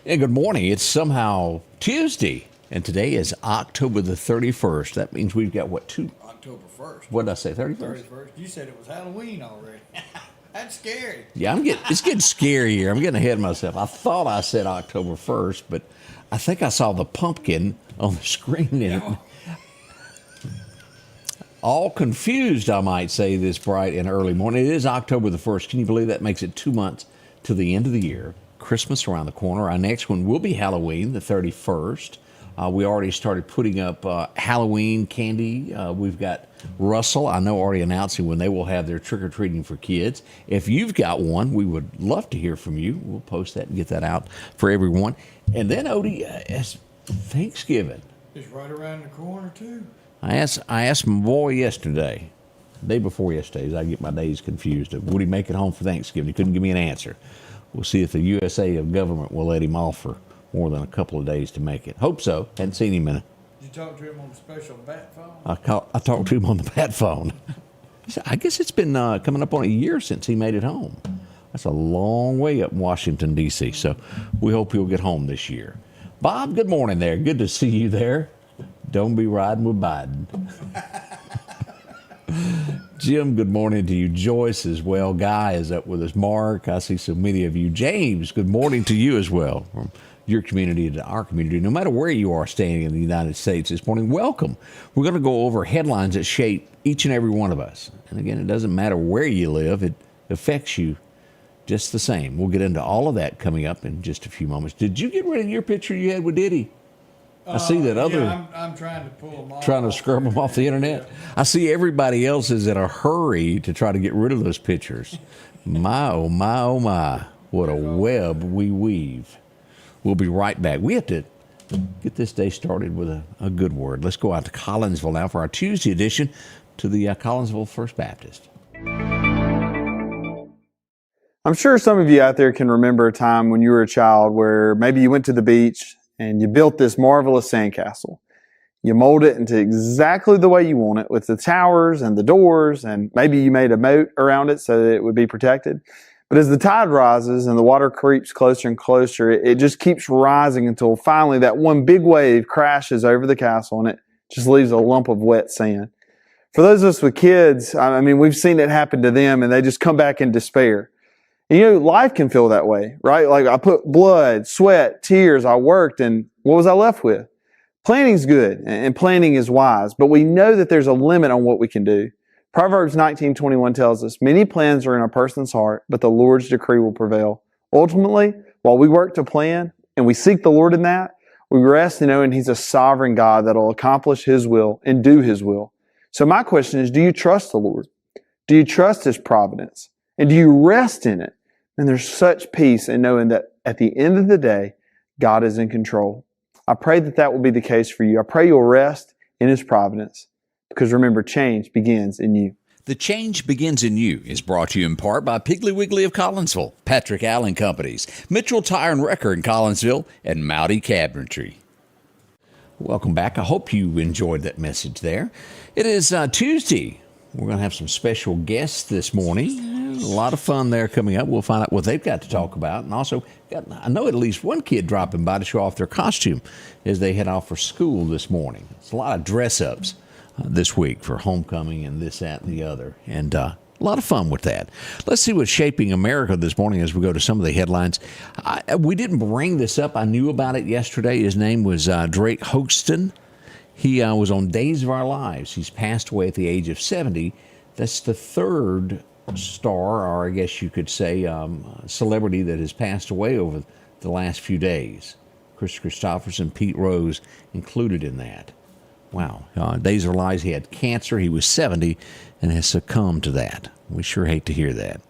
Yeah, good morning. It's somehow Tuesday, and today is October the 31st. That means we've got, what, October 1st. what did I say, 31st? 31st. You said it was Halloween already. That's scary. Yeah, it's getting scary here. I'm getting ahead of myself. I thought I said October 1st, but I think I saw the pumpkin on the screen. And all confused, I might say, this bright and early morning. It is October the 1st. Can you believe that makes it 2 months to the end of the year? Christmas around the corner. Our next one will be Halloween, the 31st. We already started putting up Halloween candy. We've got Russell, I know, already announcing when they will have their trick-or-treating for kids. If you've got one, we would love to hear from you. We'll post that and get that out for everyone. And then, Odie, it's Thanksgiving. It's right around the corner, too. I asked my boy yesterday, day before yesterday, as I get my days confused, would he make it home for Thanksgiving? He couldn't give me an answer. We'll see if the USA of government will let him off for more than a couple of days to make it. Hope so. Hadn't seen him in a... Did you talk to him on the special bat phone? I talked to him on the bat phone. I guess it's been coming up on a year since he made it home. That's a long way up in Washington, D.C., so we hope he'll get home this year. Bob, good morning there. Good to see you there. Don't be riding with Biden. Jim, good morning to you. Joyce as well. Guy is up with us. Mark, I see so many of you. James, good morning to you as well. From your community to our community, no matter where you are standing in the United States this morning, welcome. We're going to go over headlines that shape each and every one of us. And again, it doesn't matter where you live. It affects you just the same. We'll get into all of that coming up in just a few moments. Did you get rid of your picture you had with Diddy? I see that other... Yeah, I'm trying to pull them off. Trying to scrub them off the internet? Yeah. I see everybody else is in a hurry to try to get rid of those pictures. My, oh, my, oh, my. What a web we weave. We'll be right back. We have to get this day started with a good word. Let's go out to Collinsville now for our Tuesday edition to the Collinsville First Baptist. I'm sure some of you out there can remember a time when you were a child where maybe you went to the beach and you built this marvelous sandcastle. You mold it into exactly the way you want it with the towers and the doors, and maybe you made a moat around it so that it would be protected. But as the tide rises and the water creeps closer and closer, it just keeps rising until finally that one big wave crashes over the castle and it just leaves a lump of wet sand. For those of us with kids, I mean, we've seen it happen to them and they just come back in despair. And, you know, life can feel that way, right? Like I put blood, sweat, tears, I worked, and what was I left with? Planning's good and planning is wise, but we know that there's a limit on what we can do. Proverbs 19:21 tells us, many plans are in a person's heart, but the Lord's decree will prevail. Ultimately, while we work to plan and we seek the Lord in that, we rest in knowing He's a sovereign God that will accomplish His will and do His will. So my question is, do you trust the Lord? Do you trust His providence? And do you rest in it? And there's such peace in knowing that at the end of the day, God is in control. I pray that that will be the case for you. I pray you'll rest in His providence. Because remember, change begins in you. The Change Begins in You is brought to you in part by Piggly Wiggly of Collinsville, Patrick Allen Companies, Mitchell Tire and Wrecker in Collinsville, and Mowdy Cabinetry. Welcome back. I hope you enjoyed that message there. It is Tuesday. We're going to have some special guests this morning. A lot of fun there coming up. We'll find out what they've got to talk about. And also, I know at least one kid dropping by to show off their costume as they head off for school this morning. It's a lot of dress-ups this week for homecoming and this, that, and the other. And a lot of fun with that. Let's see what's shaping America this morning as we go to some of the headlines. We didn't bring this up. I knew about it yesterday. His name was Drake Hoxton. He was on Days of Our Lives. He's passed away at the age of 70. That's the third star, or I guess you could say celebrity that has passed away over the last few days. Chris Christopherson, Pete Rose included in that. Wow. Days of Our Lives, he had cancer. He was 70 and has succumbed to that. We sure hate to hear that.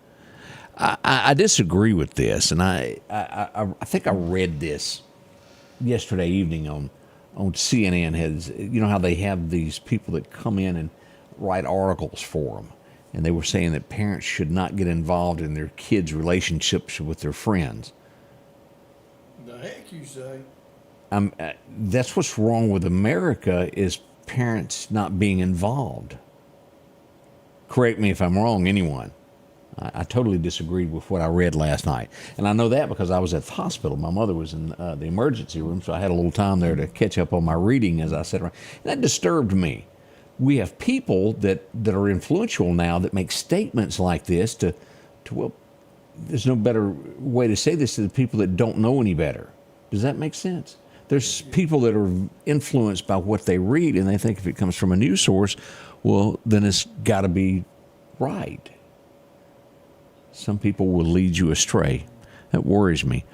I disagree with this, and I think I read this yesterday evening on CNN. You know how they have these people that come in and write articles for them, and they were saying that parents should not get involved in their kids' relationships with their friends. The heck you say? That's what's wrong with America is parents not being involved. Correct me if I'm wrong, anyone. I totally disagreed with what I read last night. And I know that because I was at the hospital. My mother was in the emergency room, so I had a little time there to catch up on my reading as I sat around. And that disturbed me. We have people that are influential now that make statements like this to well, there's no better way to say this to the people that don't know any better. Does that make sense? There's people that are influenced by what they read, and they think if it comes from a news source, well, then it's got to be right. Some people will lead you astray. That worries me.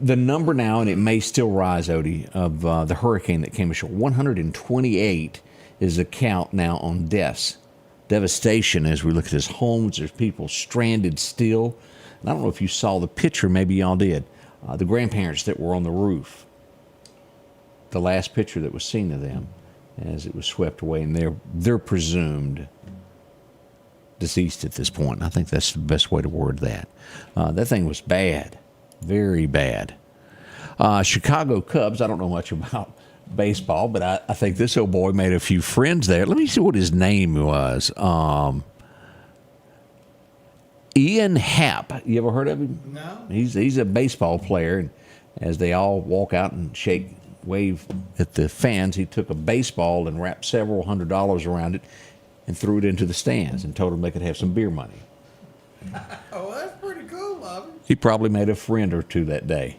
The number now, and it may still rise, Odie, of the hurricane that came ashore, 128 is the count now on deaths. Devastation as we look at his homes. There's people stranded still. And I don't know if you saw the picture. Maybe y'all did. The grandparents that were on the roof. The last picture that was seen of them as it was swept away. And they're presumed deceased at this point. I think that's the best way to word that. That thing was bad, very bad. Chicago Cubs, I don't know much about baseball, but I think this old boy made a few friends there. Let me see what his name was. Ian Happ. You ever heard of him? No. He's a baseball player, and as they all walk out and wave at the fans, he took a baseball and wrapped several $100s around it and threw it into the stands and told them they could have some beer money. Oh, that's pretty cool, Bobby. He probably made a friend or two that day.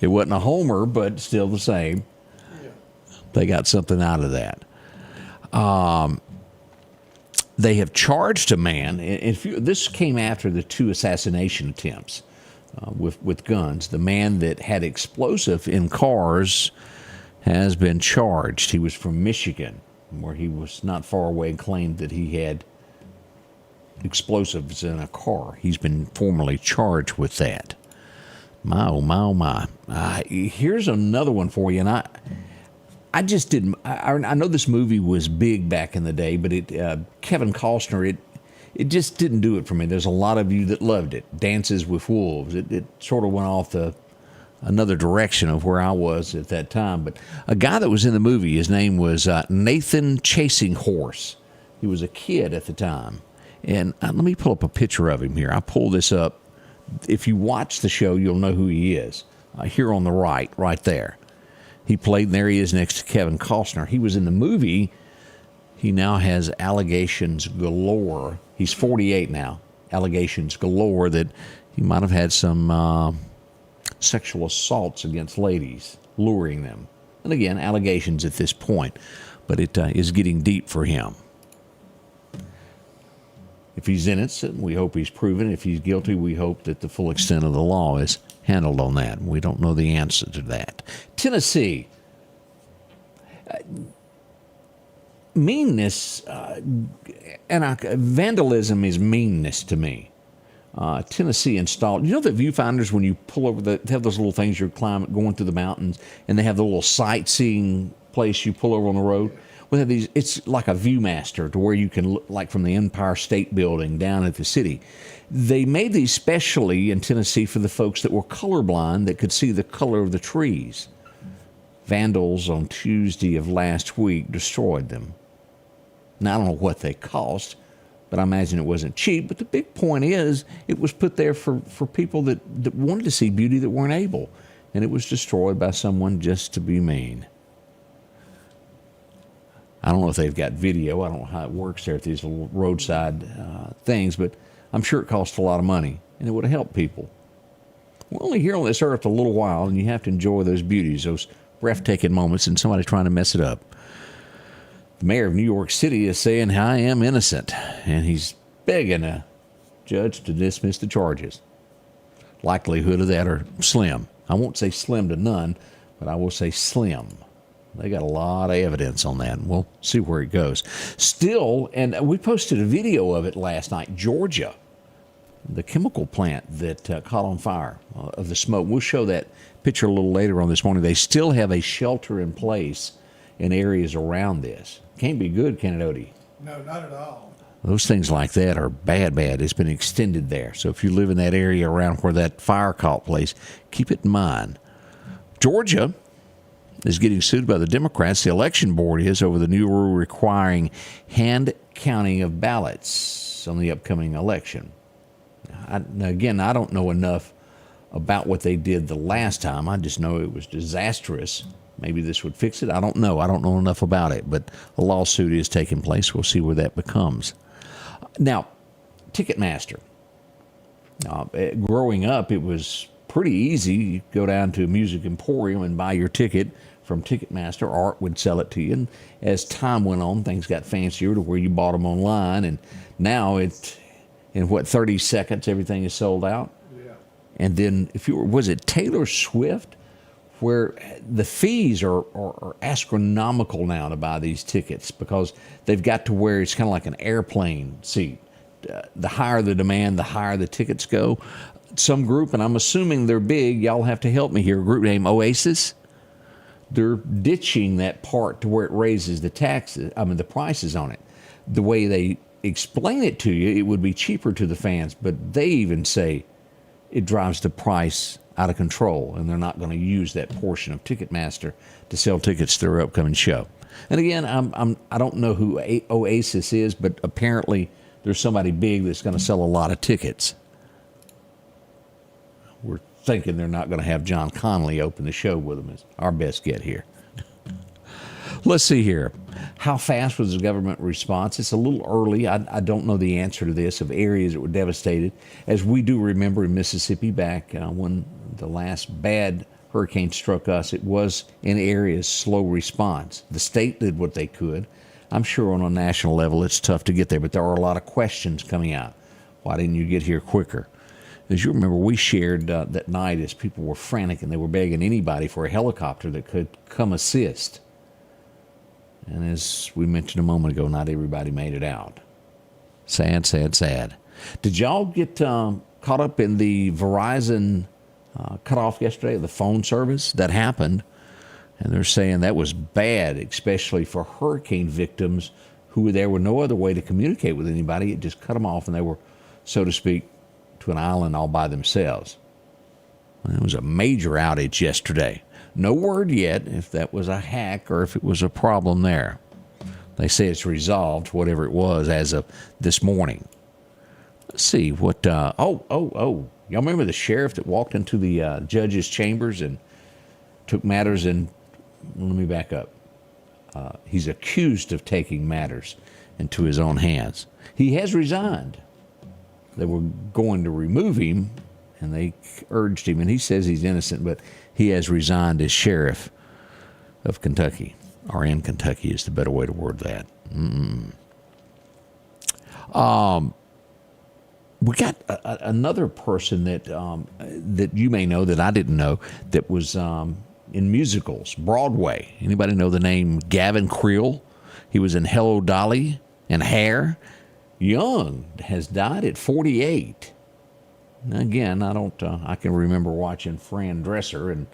It wasn't a homer, but still the same. Yeah. They got something out of that. They have charged a man. This came after the 2 assassination attempts with guns. The man that had explosive in cars has been charged. He was from Michigan, where he was not far away, and claimed that he had explosives in a car. He's been formally charged with that. My, oh, my, oh, my. Here's another one for you, and I just didn't. I know this movie was big back in the day, but Kevin Costner, it just didn't do it for me. There's a lot of you that loved it. Dances with Wolves. It sort of went off another direction of where I was at that time. But a guy that was in the movie, his name was Nathan Chasing Horse. He was a kid at the time. And let me pull up a picture of him here. I pulled this up. If you watch the show, you'll know who he is. Here on the right there. He played, and there he is next to Kevin Costner. He was in the movie. He now has allegations galore. He's 48 now. Allegations galore that he might have had some sexual assaults against ladies, luring them. And again, allegations at this point. But it is getting deep for him. If he's innocent, we hope he's proven. If he's guilty, we hope that the full extent of the law is handled on that. We don't know the answer to that. Tennessee. Meanness and vandalism is meanness to me. Tennessee installed, you know the viewfinders when you pull over, they have those little things you're climbing, going through the mountains, and they have the little sightseeing place you pull over on the road? Well, they have these, it's like a Viewmaster to where you can look like from the Empire State Building down at the city. They made these specially in Tennessee for the folks that were colorblind that could see the color of the trees. Vandals on Tuesday of last week destroyed them. Now, I don't know what they cost, but I imagine it wasn't cheap. But the big point is it was put there for people that wanted to see beauty that weren't able. And it was destroyed by someone just to be mean. I don't know if they've got video. I don't know how it works there at these little roadside things, but I'm sure it costs a lot of money, and it would have helped people. We're only here on this earth a little while, and you have to enjoy those beauties, those breathtaking moments, and somebody trying to mess it up. The mayor of New York City is saying, I am innocent, and he's begging a judge to dismiss the charges. Likelihood of that are slim. I won't say slim to none, but I will say slim. They got a lot of evidence on that, and we'll see where it goes. Still, and we posted a video of it last night, Georgia, the chemical plant that caught on fire of the smoke. We'll show that picture a little later on this morning. They still have a shelter in place in areas around this. Can't be good, can it, Odie? No, not at all. Those things like that are bad. It's been extended there. So if you live in that area around where that fire caught place, keep it in mind. Georgia is getting sued by the Democrats. The election board is over the new rule requiring hand counting of ballots on the upcoming election. Again, I don't know enough about what they did the last time. I just know it was disastrous. Maybe this would fix it. I don't know. I don't know enough about it, but a lawsuit is taking place. We'll see where that becomes. Now, Ticketmaster. Growing up, it was pretty easy. You go down to a music emporium and buy your ticket from Ticketmaster. Art would sell it to you. And as time went on, things got fancier to where you bought them online. And now it's, in 30 seconds, everything is sold out. Yeah. And then, was it Taylor Swift, where the fees are astronomical now to buy these tickets because they've got to where it's kind of like an airplane seat. The higher the demand, the higher the tickets go. Some group, and I'm assuming they're big, y'all have to help me here, a group named Oasis, they're ditching that part to where it raises the prices on it. The way they explain it to you, it would be cheaper to the fans, but they even say it drives the price out of control, and they're not going to use that portion of Ticketmaster to sell tickets to their upcoming show. And again, I don't know who Oasis is, but apparently there's somebody big that's going to sell a lot of tickets. We're thinking they're not going to have John Connolly open the show with them. Is our best get here. Let's see here. How fast was the government response? It's a little early. I don't know the answer to this, of areas that were devastated. As we do remember in Mississippi back when the last bad hurricane struck us, it was in areas slow response. The state did what they could. I'm sure on a national level it's tough to get there, but there are a lot of questions coming out. Why didn't you get here quicker? As you remember, we shared that night as people were frantic and they were begging anybody for a helicopter that could come assist. And as we mentioned a moment ago, not everybody made it out. Sad, sad, sad. Did y'all get caught up in the Verizon cutoff yesterday, the phone service that happened? And they're saying that was bad, especially for hurricane victims who there were no other way to communicate with anybody. It just cut them off and they were, so to speak, to an island all by themselves. Well, it was a major outage yesterday. No word yet if that was a hack or if it was a problem there. They say it's resolved, whatever it was, as of this morning. Let's see what. Y'all remember the sheriff that walked into the judge's chambers and took matters in? Let me back up. He's accused of taking matters into his own hands. He has resigned. They were going to remove him, and they urged him, and he says he's innocent, but he has resigned as sheriff of Kentucky, or in Kentucky is the better way to word that. We got another person that you may know that I didn't know that was in musicals, Broadway. Anybody know the name Gavin Creel? He was in Hello, Dolly and Hair. Young, has died at 48. Again, I can remember watching Fran Dresser, and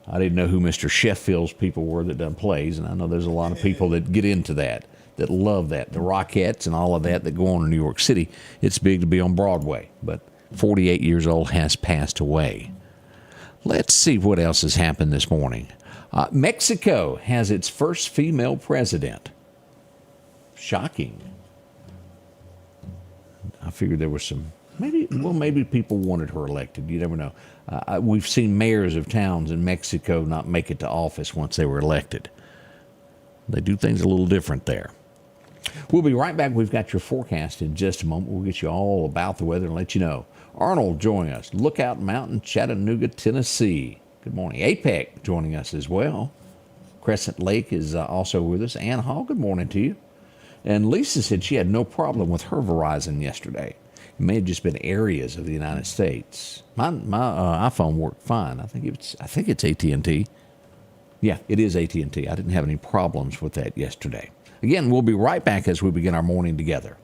I didn't know who Mr. Sheffield's people were that done plays, and I know there's a lot of people that get into that love that. The Rockettes and all of that go on in New York City. It's big to be on Broadway, but 48 years old, has passed away. Let's see what else has happened this morning. Mexico has its first female president. Shocking. I figured there was some, maybe people wanted her elected. You never know. We've seen mayors of towns in Mexico not make it to office once they were elected. They do things a little different there. We'll be right back. We've got your forecast in just a moment. We'll get you all about the weather and let you know. Arnold joining us. Lookout Mountain, Chattanooga, Tennessee. Good morning. APEC joining us as well. Crescent Lake is also with us. Ann Hall, good morning to you. And Lisa said she had no problem with her Verizon yesterday. It may have just been areas of the United States. My iPhone worked fine. I think it's AT&T. Yeah, it is AT&T. I didn't have any problems with that yesterday. Again, we'll be right back as we begin our morning together.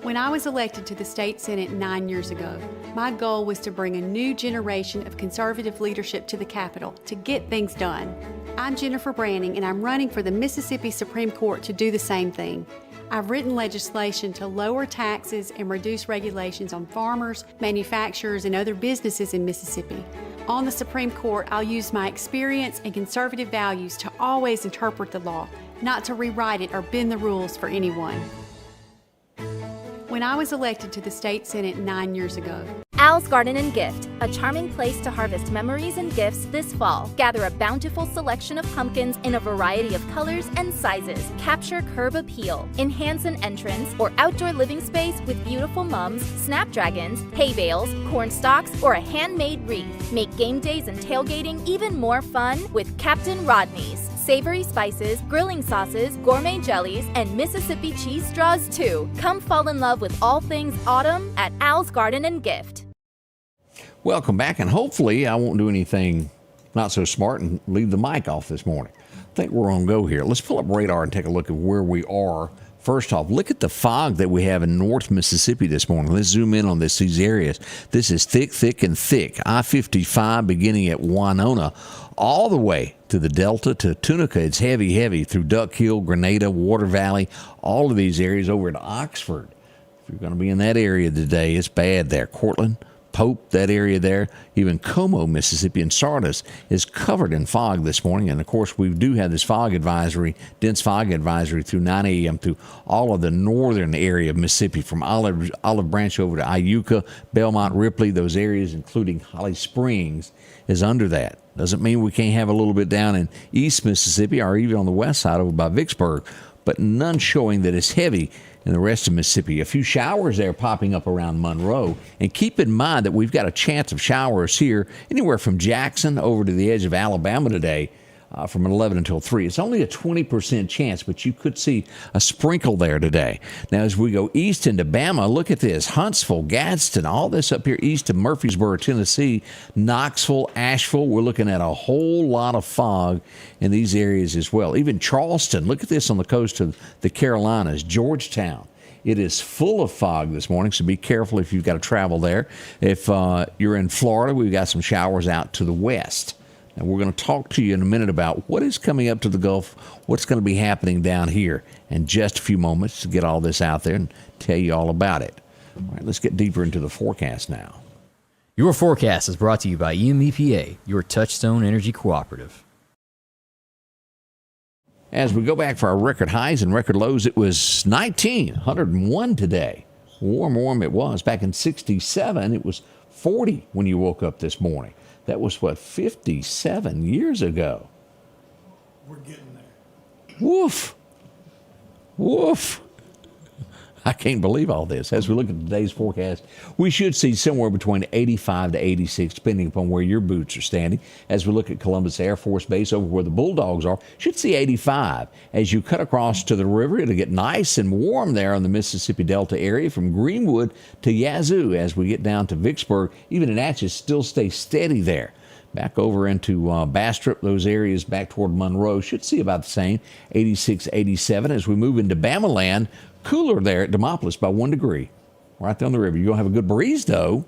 When I was elected to the state Senate 9 years ago, my goal was to bring a new generation of conservative leadership to the Capitol to get things done. I'm Jennifer Branning, and I'm running for the Mississippi Supreme Court to do the same thing. I've written legislation to lower taxes and reduce regulations on farmers, manufacturers, and other businesses in Mississippi. On the Supreme Court, I'll use my experience and conservative values to always interpret the law, not to rewrite it or bend the rules for anyone. when I was elected to the state Senate 9 years ago. Al's Garden and Gift, a charming place to harvest memories and gifts this fall. Gather a bountiful selection of pumpkins in a variety of colors and sizes. Capture curb appeal. Enhance an entrance or outdoor living space with beautiful mums, snapdragons, hay bales, corn stalks, or a handmade wreath. Make game days and tailgating even more fun with Captain Rodney's. Savory spices, grilling sauces, gourmet jellies, and Mississippi cheese straws too. Come fall in love with all things autumn at Al's Garden and Gift. Welcome back, and hopefully I won't do anything not so smart and leave the mic off this morning. I think we're on go here. Let's pull up radar and take a look at where we are. First off, look at the fog that we have in North Mississippi this morning. Let's zoom in on these areas. This is thick, thick, and thick. I-55 beginning at Winona all the way to the Delta to Tunica. It's heavy, heavy through Duck Hill, Grenada, Water Valley, all of these areas over at Oxford. If you're going to be in that area today, it's bad there. Cortland, Pope, that area there, even Como, Mississippi, and Sardis is covered in fog this morning. And, of course, we do have this fog advisory, dense fog advisory through 9 a.m. through all of the northern area of Mississippi, from Olive Branch over to Iuka, Belmont, Ripley, those areas, including Holly Springs, is under that. Doesn't mean we can't have a little bit down in East Mississippi or even on the west side over by Vicksburg, but none showing that it's heavy in the rest of Mississippi. A few showers there popping up around Monroe. And keep in mind that we've got a chance of showers here anywhere from Jackson over to the edge of Alabama today from 11 until 3. It's only a 20% chance, but you could see a sprinkle there today. Now, as we go east into Bama, look at this. Huntsville, Gadsden, all this up here east of Murfreesboro, Tennessee, Knoxville, Asheville. We're looking at a whole lot of fog in these areas as well. Even Charleston, look at this on the coast of the Carolinas, Georgetown. It is full of fog this morning, so be careful if you've got to travel there. If you're in Florida, we've got some showers out to the west. And we're going to talk to you in a minute about what is coming up to the Gulf, what's going to be happening down here in just a few moments to get all this out there and tell you all about it. All right, let's get deeper into the forecast now. Your forecast is brought to you by EMEPA, your Touchstone Energy Cooperative. As we go back for our record highs and record lows, it was 101 today. Warm it was. Back in 67, it was 40 when you woke up this morning. That was, 57 years ago. We're getting there. Woof. Woof. I can't believe all this. As we look at today's forecast, we should see somewhere between 85 to 86, depending upon where your boots are standing. As we look at Columbus Air Force Base over where the Bulldogs are, should see 85. As you cut across to the river, it'll get nice and warm there in the Mississippi Delta area from Greenwood to Yazoo. As we get down to Vicksburg, even in Natchez, still stay steady there. Back over into Bastrop, those areas back toward Monroe, should see about the same, 86, 87. As we move into Bama land, cooler there at Demopolis by 1 degree, right down the river. You're going to have a good breeze, though.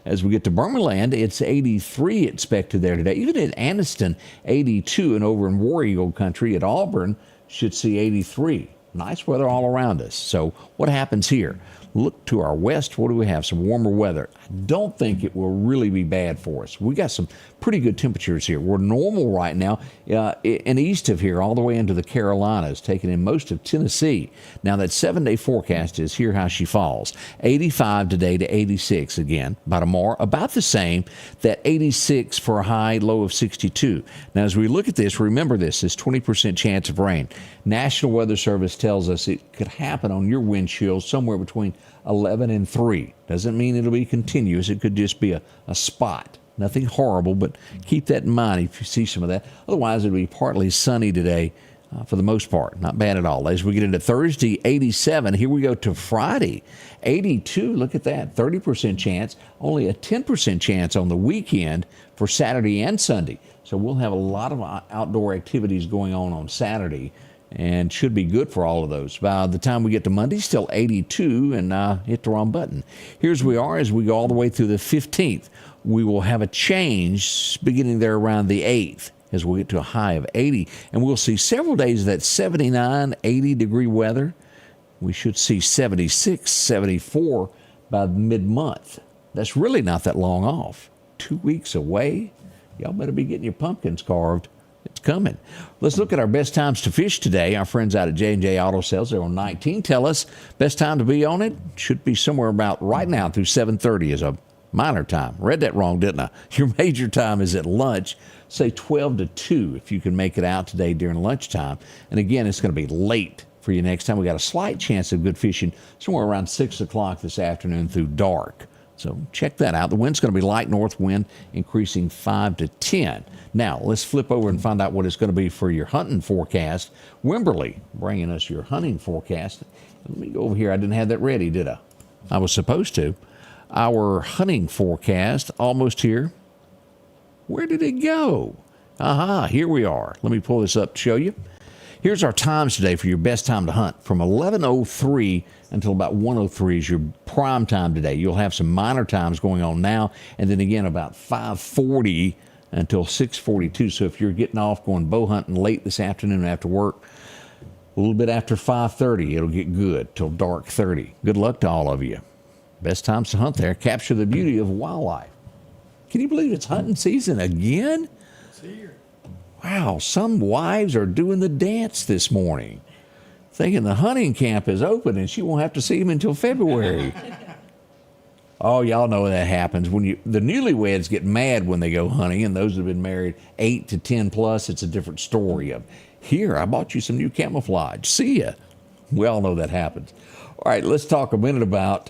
As we get to Burmaland, it's 83 expected there today. Even at Anniston, 82, and over in War Eagle country at Auburn, should see 83. Nice weather all around us. So what happens here? Look to our west. What do we have? Some warmer weather. I don't think it will really be bad for us. We got some pretty good temperatures here. We're normal right now and east of here all the way into the Carolinas, taking in most of Tennessee. Now that 7-day forecast is here how she falls. 85 today to 86 again. By tomorrow, about the same. That 86 for a high, low of 62. Now as we look at this, remember this 20% chance of rain. National Weather Service tells us it could happen on your windshield somewhere between 11 and 3. Doesn't mean it'll be continuous. It could just be a spot. Nothing horrible, but keep that in mind if you see some of that. Otherwise, it'll be partly sunny today for the most part. Not bad at all. As we get into Thursday, 87. Here we go to Friday, 82. Look at that, 30% chance. Only a 10% chance on the weekend for Saturday and Sunday. So we'll have a lot of outdoor activities going on Saturday, and should be good for all of those. By the time we get to Monday, still 82, and hit the wrong button. Here's where we are as we go all the way through the 15th. We will have a change beginning there around the 8th as we get to a high of 80, and we'll see several days of that 79, 80-degree weather. We should see 76, 74 by mid-month. That's really not that long off. 2 weeks away. Y'all better be getting your pumpkins carved. It's coming. Let's look at our best times to fish today. Our friends out at J&J Auto Sales, they're on 19. Tell us best time to be on it. Should be somewhere about right now through 7:30 is a minor time. Read that wrong, didn't I? Your major time is at lunch. Say 12 to 2 if you can make it out today during lunchtime. And again, it's going to be late for you next time. We got a slight chance of good fishing somewhere around 6 o'clock this afternoon through dark. So check that out. The wind's going to be light north wind, increasing 5 to 10. Now, let's flip over and find out what it's going to be for your hunting forecast. Wimberley bringing us your hunting forecast. Let me go over here. I didn't have that ready, did I? I was supposed to. Our hunting forecast, almost here. Where did it go? Aha, here we are. Let me pull this up to show you. Here's our times today for your best time to hunt. From 11:03 until about 1:03 is your prime time today. You'll have some minor times going on now, and then again about 5:40 until 6:42. So if you're getting off going bow hunting late this afternoon after work, a little bit after 5:30, it'll get good till dark 30. Good luck to all of you. Best times to hunt there. Capture the beauty of wildlife. Can you believe it's hunting season again? It's here. Wow, some wives are doing the dance this morning, thinking the hunting camp is open and she won't have to see him until February. Oh, y'all know that happens. When the newlyweds get mad when they go hunting, and those that have been married 8 to 10 plus, it's a different story of, here, I bought you some new camouflage. See ya. We all know that happens. All right, let's talk a minute about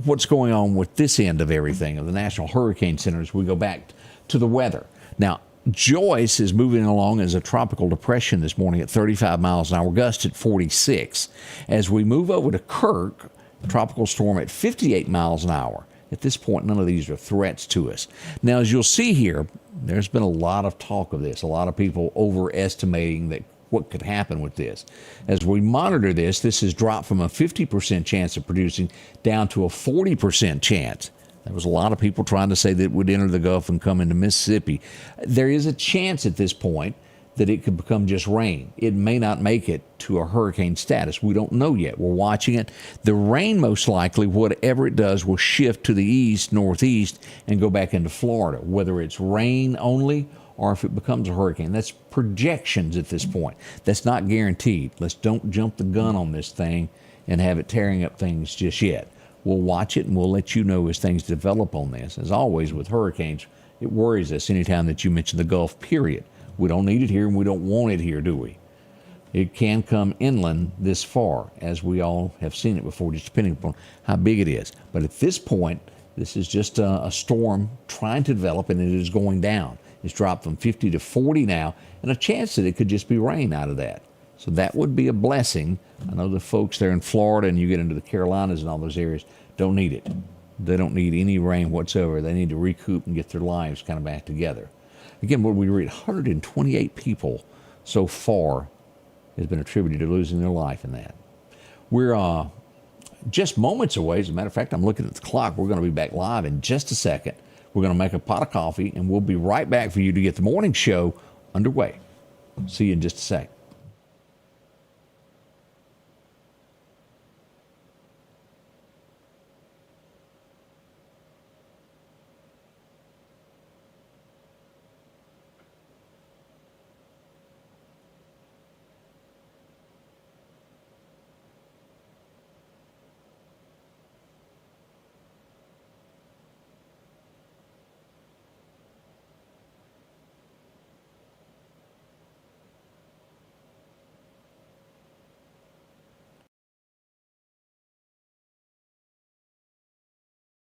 what's going on with this end of everything, of the National Hurricane Center, as we go back to the weather. Now, Joyce is moving along as a tropical depression this morning at 35 miles an hour, gusts at 46. As we move over to Kirk, tropical storm at 58 miles an hour. At this point, none of these are threats to us. Now, as you'll see here, there's been a lot of talk of this, a lot of people overestimating that what could happen with this. As we monitor this, this has dropped from a 50% chance of producing down to a 40% chance. There was a lot of people trying to say that it would enter the Gulf and come into Mississippi. There is a chance at this point that it could become just rain. It may not make it to a hurricane status. We don't know yet. We're watching it. The rain, most likely, whatever it does, will shift to the east, northeast, and go back into Florida, whether it's rain only or if it becomes a hurricane. That's projections at this point. That's not guaranteed. Let's don't jump the gun on this thing and have it tearing up things just yet. We'll watch it and we'll let you know as things develop on this. As always with hurricanes, it worries us anytime that you mention the Gulf, period. We don't need it here and we don't want it here, do we? It can come inland this far, as we all have seen it before, just depending upon how big it is. But at this point, this is just a storm trying to develop, and it is going down. It's dropped from 50 to 40 now, and a chance that it could just be rain out of that. So that would be a blessing. I know the folks there in Florida and you get into the Carolinas and all those areas don't need it. They don't need any rain whatsoever. They need to recoup and get their lives kind of back together. Again, what we read, 128 people so far has been attributed to losing their life in that. We're just moments away. As a matter of fact, I'm looking at the clock. We're going to be back live in just a second. We're going to make a pot of coffee, and we'll be right back for you to get the morning show underway. See you in just a sec.